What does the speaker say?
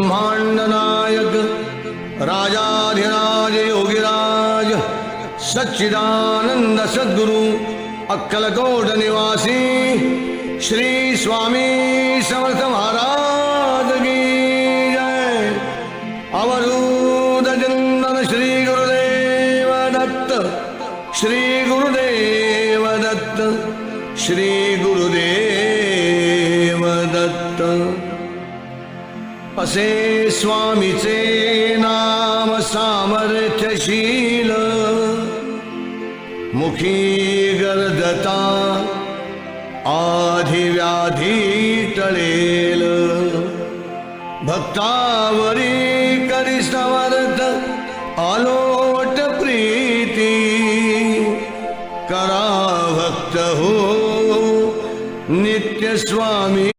ब्रह्मांड नायक राजाधिराज योगिराज सच्चिदानंद सद्गुरु अक्कलकोट निवासी श्री स्वामी समर्थ महाराज की जय। अवधूत चिंतन श्री गुरुदेव दत्त, श्री गुरुदेव दत्त, श्री गुरुदेव दत्त। असे स्वामीचे नाम सामर्थ्यशील, मुखी गर्दता आधिव्याधी टळेल। भक्तावरी करी समर्थ आलोट प्रीती, करा भक्त हो नित्य स्वामी।